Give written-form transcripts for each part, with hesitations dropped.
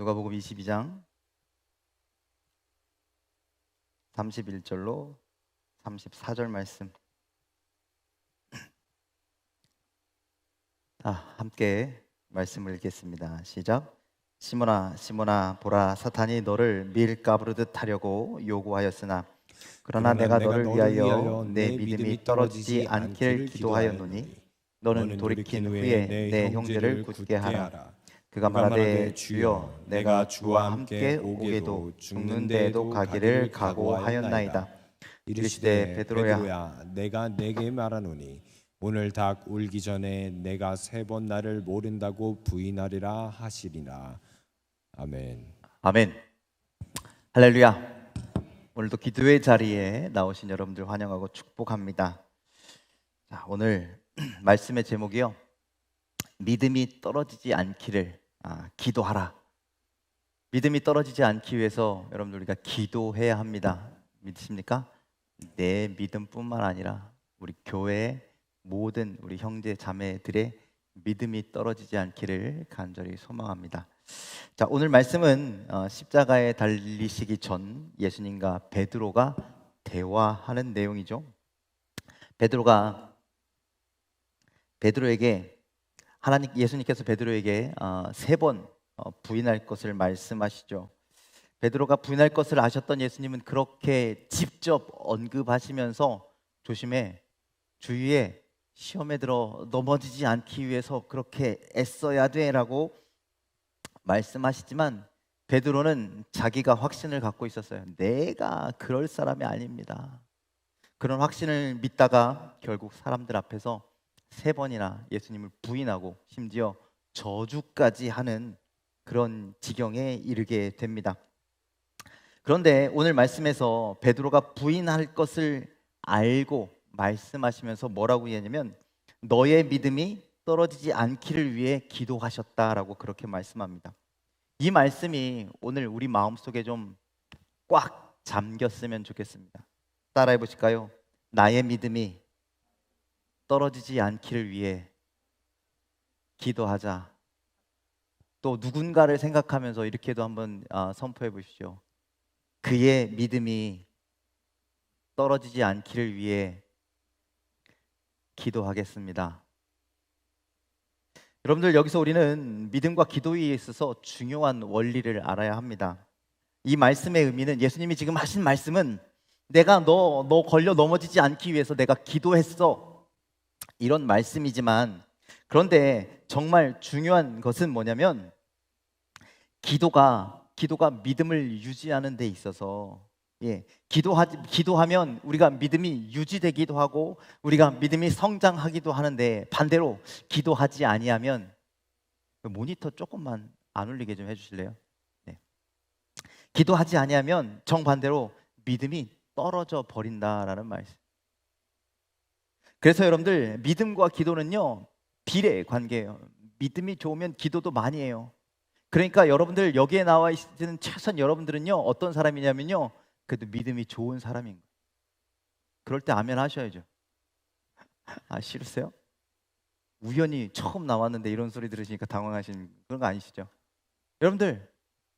누가복음 22장 31절로 34절 말씀. 함께 말씀을 읽겠습니다. 시작. 시몬아 시몬아 보라, 사탄이 너를 밀가부르듯 하려고 요구하였으나 그러나 내가 너를 위하여 내 믿음이 떨어지지 않기를 기도하였노니 너는 돌이킨 후에 내 형제를 굳게 하라. 그가 말하되 주여, 내가 주와 함께 오게도 죽는 데에도 가기를 각오하였나이다. 이르시되 베드로야, 내가 네게 말하노니 오늘 닭 울기 전에 내가 3번 나를 모른다고 부인하리라 하시리라. 아멘. 아멘. 할렐루야. 오늘도 기도의 자리에 나오신 여러분들 환영하고 축복합니다. 자, 오늘 말씀의 제목이요, 믿음이 떨어지지 않기를 기도하라. 믿음이 떨어지지 않기 위해서 여러분들 우리가 기도해야 합니다. 믿으십니까? 내 믿음뿐만 아니라 우리 교회의 모든 우리 형제 자매들의 믿음이 떨어지지 않기를 간절히 소망합니다. 자, 오늘 말씀은 십자가에 달리시기 전 예수님과 베드로가 대화하는 내용이죠. 예수님께서 베드로에게 3번 부인할 것을 말씀하시죠. 베드로가 부인할 것을 아셨던 예수님은 그렇게 직접 언급하시면서 조심해, 주위에 시험에 들어 넘어지지 않기 위해서 그렇게 애써야 돼라고 말씀하시지만 베드로는 자기가 확신을 갖고 있었어요. 내가 그럴 사람이 아닙니다. 그런 확신을 믿다가 결국 사람들 앞에서 3번이나 예수님을 부인하고 심지어 저주까지 하는 그런 지경에 이르게 됩니다. 그런데 오늘 말씀에서 베드로가 부인할 것을 알고 말씀하시면서 뭐라고 얘기하냐면 너의 믿음이 떨어지지 않기를 위해 기도하셨다라고 그렇게 말씀합니다. 이 말씀이 오늘 우리 마음속에 좀 꽉 잠겼으면 좋겠습니다. 따라해 보실까요? 나의 믿음이 떨어지지 않기를 위해 기도하자. 또 누군가를 생각하면서 이렇게도 한번 선포해 보십시오. 그의 믿음이 떨어지지 않기를 위해 기도하겠습니다. 여러분들, 여기서 우리는 믿음과 기도에 있어서 중요한 원리를 알아야 합니다. 이 말씀의 의미는, 예수님이 지금 하신 말씀은 내가 너 걸려 넘어지지 않기 위해서 내가 기도했어, 이런 말씀이지만, 그런데 정말 중요한 것은 뭐냐면 기도가 믿음을 유지하는 데 있어서 기도하면 우리가 믿음이 유지되기도 하고 우리가 믿음이 성장하기도 하는데, 반대로 기도하지 아니하면, 모니터 조금만 안 울리게 좀 해주실래요? 네. 기도하지 아니하면 정반대로 믿음이 떨어져 버린다라는 말씀. 그래서 여러분들, 믿음과 기도는요 비례 관계예요. 믿음이 좋으면 기도도 많이 해요. 그러니까 여러분들 여기에 나와 있는 최소한 여러분들은요 어떤 사람이냐면요, 그래도 믿음이 좋은 사람인 거예요. 그럴 때 아멘 하셔야죠. 싫으세요? 우연히 처음 나왔는데 이런 소리 들으시니까 당황하신 그런 거 아니시죠? 여러분들,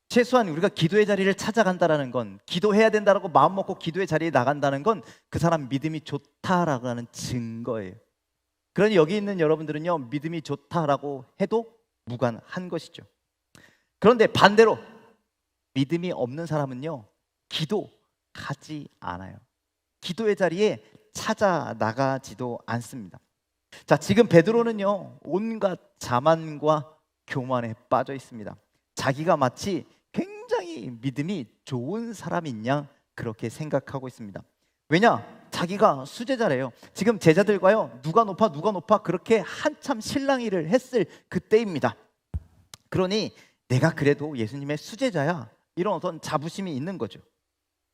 최소한 우리가 기도의 자리를 찾아간다는 건, 기도해야 된다라고 마음 먹고 기도의 자리에 나간다는 건 그 사람 믿음이 좋다라고 하는 증거예요. 그러니 여기 있는 여러분들은요 믿음이 좋다라고 해도 무관한 것이죠. 그런데 반대로 믿음이 없는 사람은요 기도하지 않아요. 기도의 자리에 찾아 나가지도 않습니다. 자, 지금 베드로는요 온갖 자만과 교만에 빠져 있습니다. 자기가 마치 굉장히 믿음이 좋은 사람인 양 그렇게 생각하고 있습니다. 왜냐? 자기가 수제자래요. 지금 제자들과요 누가 높아 그렇게 한참 실랑이를 했을 그때입니다. 그러니 내가 그래도 예수님의 수제자야, 이런 어떤 자부심이 있는 거죠.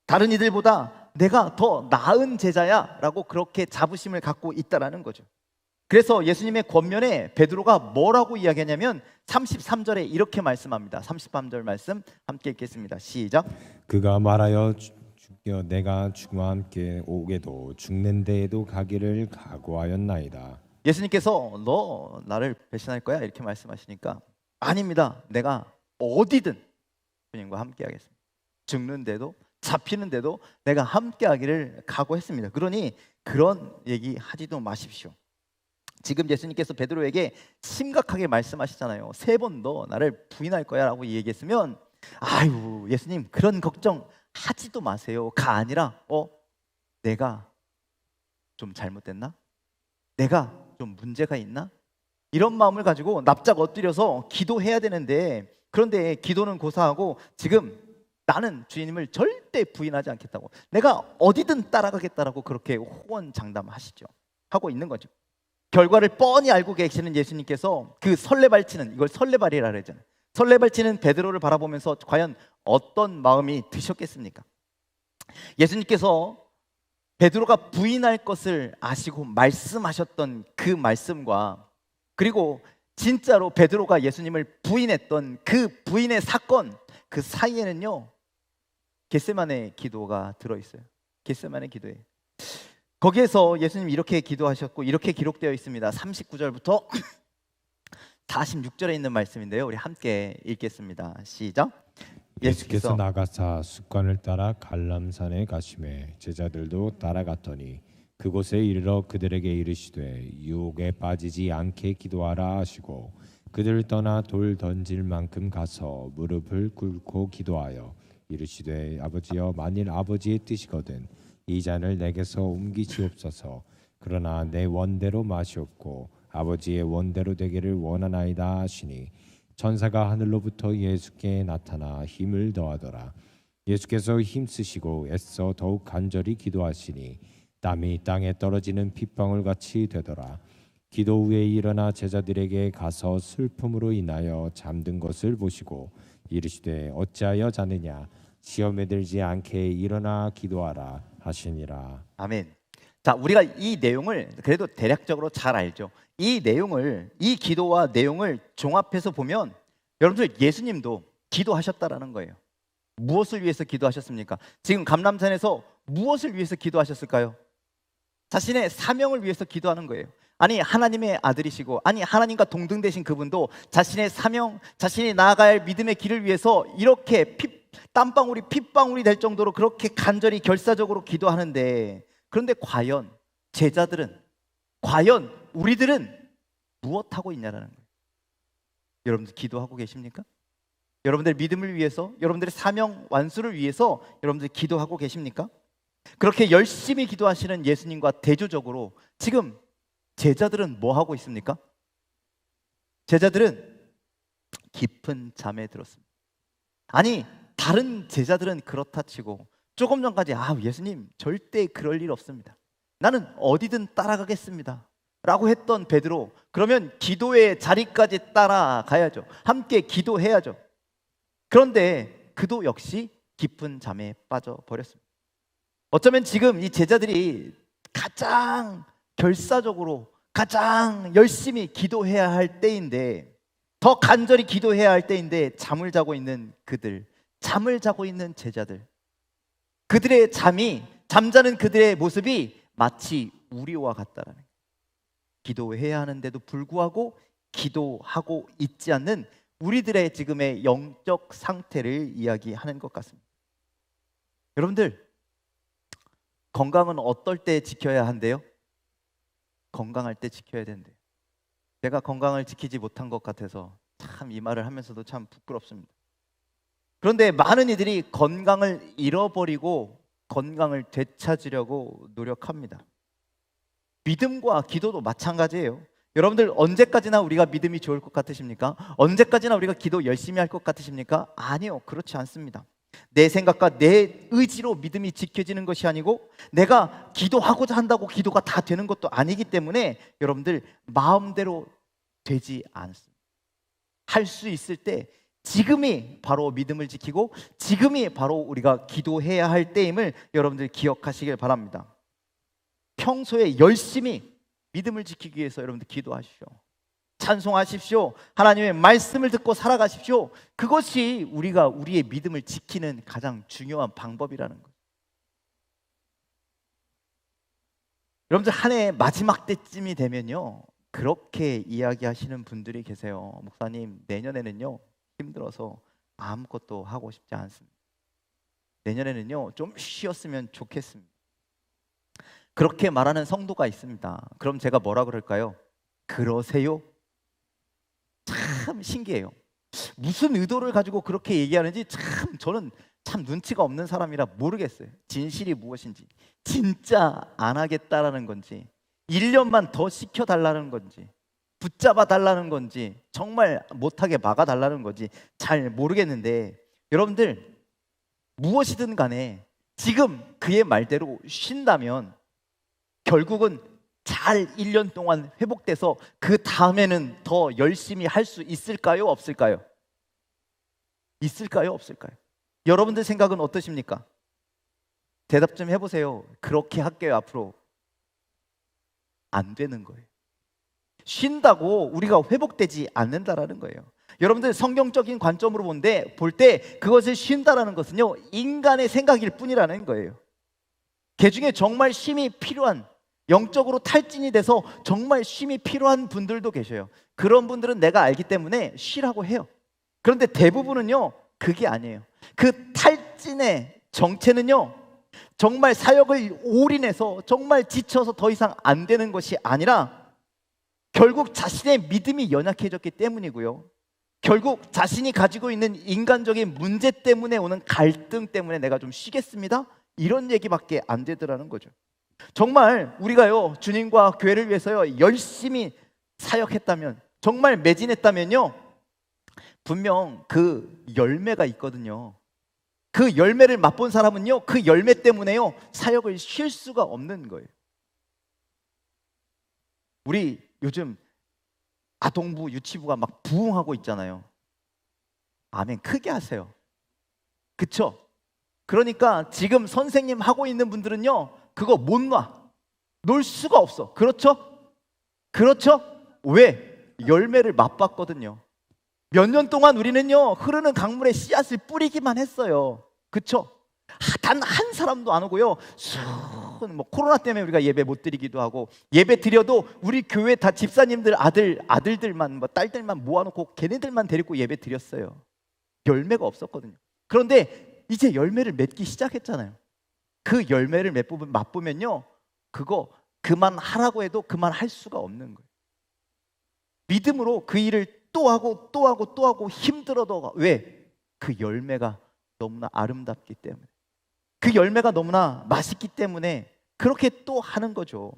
다른 이들보다 내가 더 나은 제자야 라고 그렇게 자부심을 갖고 있다라는 거죠. 그래서 예수님의 권면에 베드로가 뭐라고 이야기하냐면 33절에 이렇게 말씀합니다. 33절 말씀 함께 읽겠습니다. 시작. 그가 말하여 주여, 내가 주와 함께 오게도 죽는 데에도 가기를 각오하였나이다. 예수님께서 너 나를 배신할 거야 이렇게 말씀하시니까, 아닙니다, 내가 어디든 주님과 함께 하겠습니다. 죽는데도 잡히는데도 내가 함께 하기를 각오했습니다. 그러니 그런 얘기 하지도 마십시오. 지금 예수님께서 베드로에게 심각하게 말씀하시잖아요. 3번 너 나를 부인할 거야 라고 얘기했으면 아유 예수님 그런 걱정 하지도 마세요가 아니라 내가 좀 잘못됐나? 내가 좀 문제가 있나? 이런 마음을 가지고 납작 엎드려서 기도해야 되는데, 그런데 기도는 고사하고 지금 나는 주님을 절대 부인하지 않겠다고, 내가 어디든 따라가겠다라고 그렇게 호언장담하시죠. 하고 있는 거죠. 결과를 뻔히 알고 계시는 예수님께서 그 설레발치는, 이걸 설레발이라 그러잖아요. 설레발치는 베드로를 바라보면서 과연 어떤 마음이 드셨겠습니까? 예수님께서 베드로가 부인할 것을 아시고 말씀하셨던 그 말씀과, 그리고 진짜로 베드로가 예수님을 부인했던 그 부인의 사건, 그 사이에는요 겟세마네 기도가 들어있어요. 겟세마네 기도에 거기에서 예수님이 이렇게 기도하셨고 이렇게 기록되어 있습니다. 39절부터 46절에 있는 말씀인데요, 우리 함께 읽겠습니다. 시작. 예수께서 나가사 습관을 따라 갈람산에 가시매 제자들도 따라갔더니 그곳에 이르러 그들에게 이르시되 유혹에 빠지지 않게 기도하라 하시고 그들을 떠나 돌 던질 만큼 가서 무릎을 꿇고 기도하여 이르시되 아버지여 만일 아버지의 뜻이거든 이 잔을 내게서 옮기시옵소서. 그러나 내 원대로 마시옵고 아버지의 원대로 되기를 원하나이다 하시니 천사가 하늘로부터 예수께 나타나 힘을 더하더라. 예수께서 힘쓰시고 애써 더욱 간절히 기도하시니 땀이 땅에 떨어지는 핏방울 같이 되더라. 기도 후에 일어나 제자들에게 가서 슬픔으로 인하여 잠든 것을 보시고 이르시되 어찌하여 자느냐 시험에 들지 않게 일어나 기도하라 하시니라. 아멘. 자, 우리가 이 내용을 그래도 대략적으로 잘 알죠. 이 내용을, 이 기도와 내용을 종합해서 보면 여러분들 예수님도 기도하셨다라는 거예요. 무엇을 위해서 기도하셨습니까? 지금 감람산에서 무엇을 위해서 기도하셨을까요? 자신의 사명을 위해서 기도하는 거예요. 아니 하나님의 아들이시고, 아니 하나님과 동등되신 그분도 자신의 사명, 자신이 나아가야 할 믿음의 길을 위해서 이렇게 땀방울이 핏방울이 될 정도로 그렇게 간절히 결사적으로 기도하는데, 그런데 과연 제자들은, 과연 우리들은 무엇하고 있냐라는 거예요. 여러분들 기도하고 계십니까? 여러분들 믿음을 위해서, 여러분들의 사명 완수를 위해서 여러분들 기도하고 계십니까? 그렇게 열심히 기도하시는 예수님과 대조적으로 지금 제자들은 뭐 하고 있습니까? 제자들은 깊은 잠에 들었습니다. 아니 다른 제자들은 그렇다 치고 조금 전까지 예수님 절대 그럴 일 없습니다, 나는 어디든 따라가겠습니다 라고 했던 베드로, 그러면 기도의 자리까지 따라가야죠. 함께 기도해야죠. 그런데 그도 역시 깊은 잠에 빠져버렸습니다. 어쩌면 지금 이 제자들이 가장 결사적으로 가장 열심히 기도해야 할 때인데, 더 간절히 기도해야 할 때인데 잠을 자고 있는 그들, 잠을 자고 있는 제자들, 그들의 잠자는 그들의 모습이 마치 우리와 같다라는 거예요. 기도해야 하는데도 불구하고 기도하고 있지 않는 우리들의 지금의 영적 상태를 이야기하는 것 같습니다. 여러분들 건강은 어떨 때 지켜야 한대요? 건강할 때 지켜야 된대요. 제가 건강을 지키지 못한 것 같아서 참 이 말을 하면서도 참 부끄럽습니다. 그런데 많은 이들이 건강을 잃어버리고 건강을 되찾으려고 노력합니다. 믿음과 기도도 마찬가지예요. 여러분들 언제까지나 우리가 믿음이 좋을 것 같으십니까? 언제까지나 우리가 기도 열심히 할 것 같으십니까? 아니요, 그렇지 않습니다. 내 생각과 내 의지로 믿음이 지켜지는 것이 아니고, 내가 기도하고자 한다고 기도가 다 되는 것도 아니기 때문에 여러분들 마음대로 되지 않습니다. 할 수 있을 때 지금이 바로 믿음을 지키고 지금이 바로 우리가 기도해야 할 때임을 여러분들 기억하시길 바랍니다. 평소에 열심히 믿음을 지키기 위해서 여러분들 기도하십시오. 찬송하십시오. 하나님의 말씀을 듣고 살아가십시오. 그것이 우리의 믿음을 지키는 가장 중요한 방법이라는 거예요. 여러분들 한 해 마지막 때쯤이 되면요, 그렇게 이야기하시는 분들이 계세요. 목사님, 내년에는요 힘들어서 아무것도 하고 싶지 않습니다. 내년에는요 좀 쉬었으면 좋겠습니다. 그렇게 말하는 성도가 있습니다. 그럼 제가 뭐라 그럴까요? 그러세요? 참 신기해요. 무슨 의도를 가지고 그렇게 얘기하는지 참 저는 참 눈치가 없는 사람이라 모르겠어요. 진실이 무엇인지, 진짜 안 하겠다라는 건지, 1년만 더 시켜달라는 건지, 붙잡아 달라는 건지, 정말 못하게 막아달라는 건지 잘 모르겠는데, 여러분들 무엇이든 간에 지금 그의 말대로 쉰다면 결국은 잘 1년 동안 회복돼서 그 다음에는 더 열심히 할 수 있을까요? 없을까요? 있을까요? 없을까요? 여러분들 생각은 어떠십니까? 대답 좀 해보세요. 그렇게 할게요. 앞으로 안 되는 거예요. 쉰다고 우리가 회복되지 않는다라는 거예요. 여러분들 성경적인 관점으로 볼 때 그것을 쉰다라는 것은요 인간의 생각일 뿐이라는 거예요. 그 중에 정말 쉼이 필요한, 영적으로 탈진이 돼서 정말 쉼이 필요한 분들도 계셔요. 그런 분들은 내가 알기 때문에 쉬라고 해요. 그런데 대부분은요 그게 아니에요. 그 탈진의 정체는요 정말 사역을 올인해서 정말 지쳐서 더 이상 안 되는 것이 아니라 결국 자신의 믿음이 연약해졌기 때문이고요, 결국 자신이 가지고 있는 인간적인 문제 때문에 오는 갈등 때문에 내가 좀 쉬겠습니다, 이런 얘기밖에 안 되더라는 거죠. 정말 우리가요 주님과 교회를 위해서요 열심히 사역했다면, 정말 매진했다면요 분명 그 열매가 있거든요. 그 열매를 맛본 사람은요 그 열매 때문에요 사역을 쉴 수가 없는 거예요. 우리 요즘 아동부, 유치부가 막 부흥하고 있잖아요. 아멘 크게 하세요. 그쵸? 그러니까 지금 선생님 하고 있는 분들은요 그거 못 놔. 놀 수가 없어. 그렇죠? 그렇죠? 왜? 열매를 맛봤거든요. 몇 년 동안 우리는요 흐르는 강물에 씨앗을 뿌리기만 했어요. 그쵸? 단 한 사람도 안 오고요. 뭐 코로나 때문에 우리가 예배 못 드리기도 하고, 예배 드려도 우리 교회 다 집사님들 아들들만 뭐 딸들만 모아놓고 걔네들만 데리고 예배 드렸어요. 열매가 없었거든요. 그런데 이제 열매를 맺기 시작했잖아요. 그 열매를 맛보면요 그거 그만하라고 해도 그만할 수가 없는 거예요. 믿음으로 그 일을 또 하고 또 하고 또 하고 힘들어도, 왜? 그 열매가 너무나 아름답기 때문에, 그 열매가 너무나 맛있기 때문에 그렇게 또 하는 거죠.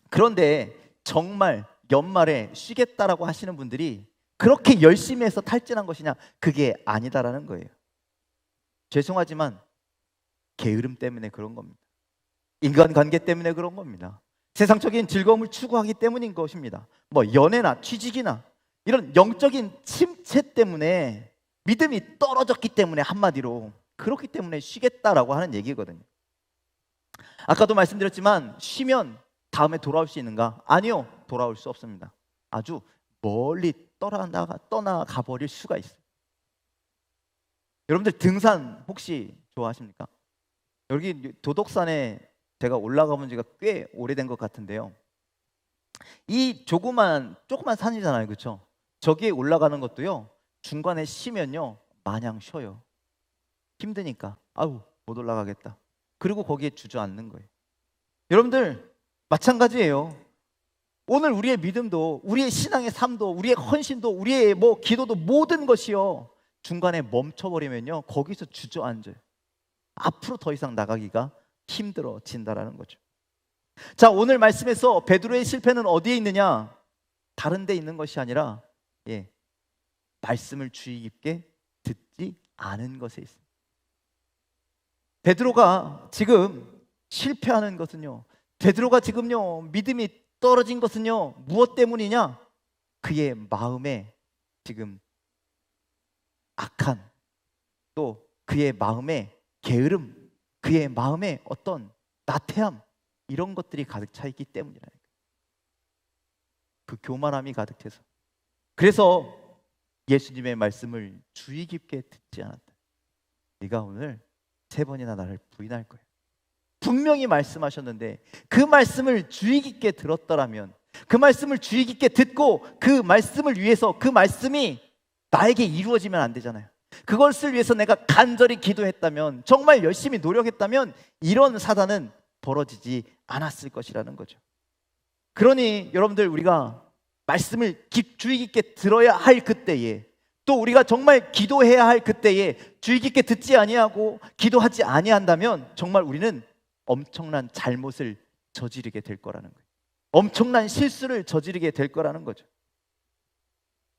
그런데 정말 연말에 쉬겠다라고 하시는 분들이 그렇게 열심히 해서 탈진한 것이냐? 그게 아니다라는 거예요. 죄송하지만 게으름 때문에 그런 겁니다. 인간관계 때문에 그런 겁니다. 세상적인 즐거움을 추구하기 때문인 것입니다. 뭐 연애나 취직이나 이런 영적인 침체 때문에, 믿음이 떨어졌기 때문에, 한마디로 그렇기 때문에 쉬겠다라고 하는 얘기거든요. 아까도 말씀드렸지만 쉬면 다음에 돌아올 수 있는가? 아니요, 돌아올 수 없습니다. 아주 멀리 떠나가 버릴 수가 있어요. 여러분들 등산 혹시 좋아하십니까? 여기 도덕산에 제가 올라가 본 지가 꽤 오래된 것 같은데요, 이 조그만 산이잖아요, 그렇죠? 저기에 올라가는 것도요 중간에 쉬면요 마냥 쉬어요. 힘드니까 아우 못 올라가겠다, 그리고 거기에 주저앉는 거예요. 여러분들 마찬가지예요. 오늘 우리의 믿음도, 우리의 신앙의 삶도, 우리의 헌신도, 우리의 뭐 기도도, 모든 것이요 중간에 멈춰버리면요 거기서 주저앉아요. 앞으로 더 이상 나가기가 힘들어진다라는 거죠. 자, 오늘 말씀에서 베드로의 실패는 어디에 있느냐? 다른 데 있는 것이 아니라 말씀을 주의 깊게 듣지 않은 것에 있습니다. 베드로가 지금 실패하는 것은요, 베드로가 지금요 믿음이 떨어진 것은요 무엇 때문이냐? 그의 마음에 지금 악한, 또 그의 마음에 게으름, 그의 마음에 어떤 나태함, 이런 것들이 가득 차 있기 때문이라니까요. 그 교만함이 가득 차서. 그래서 예수님의 말씀을 주의 깊게 듣지 않았다. 네가 오늘 3번이나 나를 부인할 거야. 분명히 말씀하셨는데 그 말씀을 주의 깊게 들었더라면, 그 말씀을 주의 깊게 듣고 그 말씀을 위해서, 그 말씀이 나에게 이루어지면 안 되잖아요. 그것을 위해서 내가 간절히 기도했다면, 정말 열심히 노력했다면 이런 사단은 벌어지지 않았을 것이라는 거죠. 그러니 여러분들, 우리가 말씀을 주의 깊게 들어야 할 그때에, 또 우리가 정말 기도해야 할 그때에 주의 깊게 듣지 아니하고 기도하지 아니한다면 정말 우리는 엄청난 잘못을 저지르게 될 거라는 거예요. 엄청난 실수를 저지르게 될 거라는 거죠.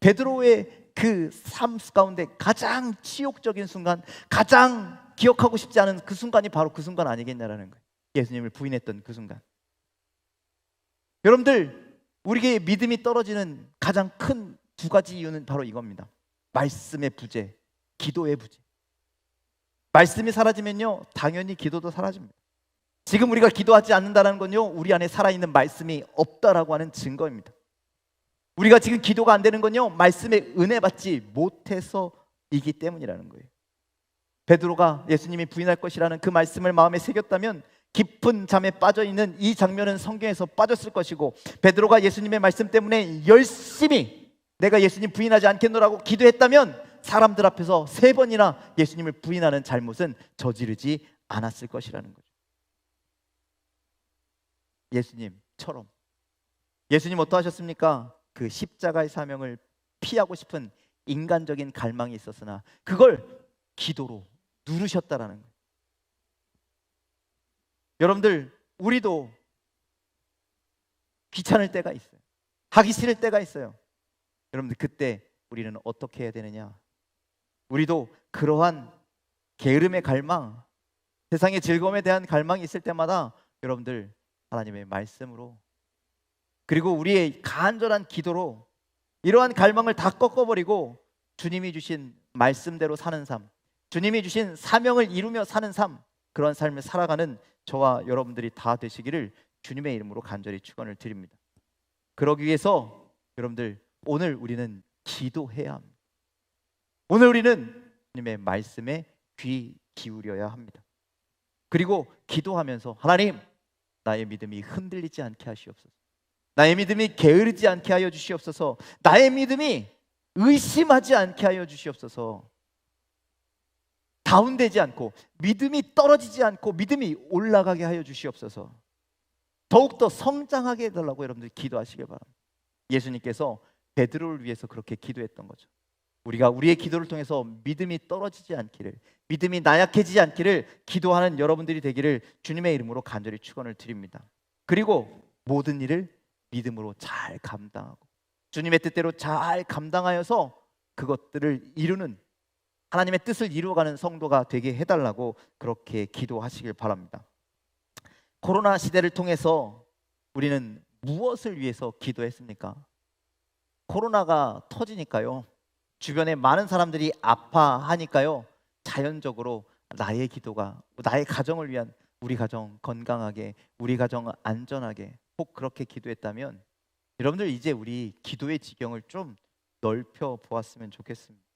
베드로의 그 삶 가운데 가장 치욕적인 순간, 가장 기억하고 싶지 않은 그 순간이 바로 그 순간 아니겠냐라는 거예요. 예수님을 부인했던 그 순간. 여러분들, 우리의 믿음이 떨어지는 가장 큰 두 가지 이유는 바로 이겁니다. 말씀의 부재, 기도의 부재. 말씀이 사라지면요, 당연히 기도도 사라집니다. 지금 우리가 기도하지 않는다는 건요, 우리 안에 살아있는 말씀이 없다라고 하는 증거입니다. 우리가 지금 기도가 안 되는 건요, 말씀의 은혜 받지 못해서이기 때문이라는 거예요. 베드로가 예수님이 부인할 것이라는 그 말씀을 마음에 새겼다면 깊은 잠에 빠져있는 이 장면은 성경에서 빠졌을 것이고, 베드로가 예수님의 말씀 때문에 열심히 내가 예수님 부인하지 않겠노라고 기도했다면 사람들 앞에서 3번이나 예수님을 부인하는 잘못은 저지르지 않았을 것이라는 거죠. 예수님처럼. 예수님 어떠하셨습니까? 그 십자가의 사명을 피하고 싶은 인간적인 갈망이 있었으나 그걸 기도로 누르셨다라는 거예요. 여러분들, 우리도 귀찮을 때가 있어요. 하기 싫을 때가 있어요. 여러분들, 그때 우리는 어떻게 해야 되느냐? 우리도 그러한 게으름의 갈망, 세상의 즐거움에 대한 갈망이 있을 때마다 여러분들, 하나님의 말씀으로, 그리고 우리의 간절한 기도로 이러한 갈망을 다 꺾어버리고 주님이 주신 말씀대로 사는 삶, 주님이 주신 사명을 이루며 사는 삶, 그런 삶을 살아가는 저와 여러분들이 다 되시기를 주님의 이름으로 간절히 축원을 드립니다. 그러기 위해서 여러분들, 오늘 우리는 기도해야 합니다. 오늘 우리는 주님의 말씀에 귀 기울여야 합니다. 그리고 기도하면서, 하나님, 나의 믿음이 흔들리지 않게 하시옵소서. 나의 믿음이 게으르지 않게 하여 주시옵소서. 나의 믿음이 의심하지 않게 하여 주시옵소서. 다운되지 않고, 믿음이 떨어지지 않고, 믿음이 올라가게 하여 주시옵소서. 더욱더 성장하게 해달라고 여러분들 기도하시길 바랍니다. 예수님께서 베드로를 위해서 그렇게 기도했던 거죠. 우리가 우리의 기도를 통해서 믿음이 떨어지지 않기를, 믿음이 나약해지지 않기를 기도하는 여러분들이 되기를 주님의 이름으로 간절히 축원을 드립니다. 그리고 모든 일을 믿음으로 잘 감당하고 주님의 뜻대로 잘 감당하여서 그것들을 이루는, 하나님의 뜻을 이루어가는 성도가 되게 해달라고 그렇게 기도하시길 바랍니다. 코로나 시대를 통해서 우리는 무엇을 위해서 기도했습니까? 코로나가 터지니까요, 주변에 많은 사람들이 아파하니까요, 자연적으로 나의 기도가, 나의 가정을 위한, 우리 가정 건강하게, 우리 가정 안전하게, 혹 그렇게 기도했다면 여러분들, 이제 우리 기도의 지경을 좀 넓혀 보았으면 좋겠습니다.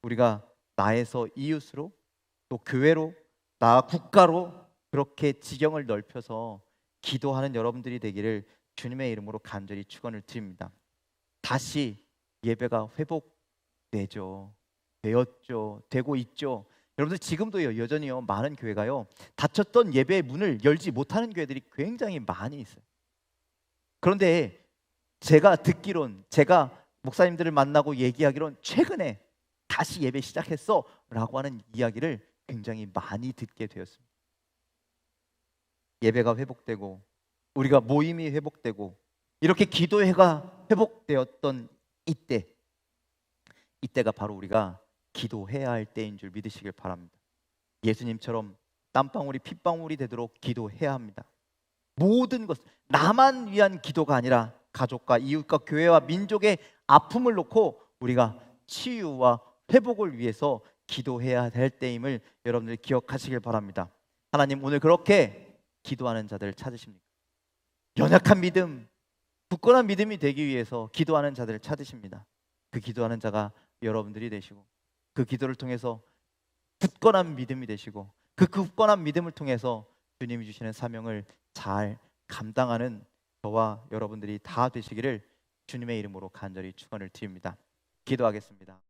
우리가 나에서 이웃으로, 또 교회로, 나 국가로 그렇게 지경을 넓혀서 기도하는 여러분들이 되기를 주님의 이름으로 간절히 축원을 드립니다. 다시 예배가 회복되죠. 되었죠. 되고 있죠. 여러분들, 지금도요, 여전히요, 많은 교회가요, 닫혔던 예배의 문을 열지 못하는 교회들이 굉장히 많이 있어요. 그런데 제가 듣기론, 제가 목사님들을 만나고 얘기하기론 최근에 다시 예배 시작했어 라고 하는 이야기를 굉장히 많이 듣게 되었습니다. 예배가 회복되고 우리가 모임이 회복되고 이렇게 기도회가 회복되었던 이때가 바로 우리가 기도해야 할 때인 줄 믿으시길 바랍니다. 예수님처럼 땀방울이 핏방울이 되도록 기도해야 합니다. 모든 것, 나만 위한 기도가 아니라 가족과 이웃과 교회와 민족의 아픔을 놓고 우리가 치유와 회복을 위해서 기도해야 될 때임을 여러분들 기억하시길 바랍니다. 하나님, 오늘 그렇게 기도하는 자들을 찾으십니까? 연약한 믿음, 굳건한 믿음이 되기 위해서 기도하는 자들을 찾으십니다. 그 기도하는 자가 여러분들이 되시고, 그 기도를 통해서 굳건한 믿음이 되시고, 그 굳건한 믿음을 통해서 주님이 주시는 사명을 잘 감당하는 저와 여러분들이 다 되시기를 주님의 이름으로 간절히 축원을 드립니다. 기도하겠습니다.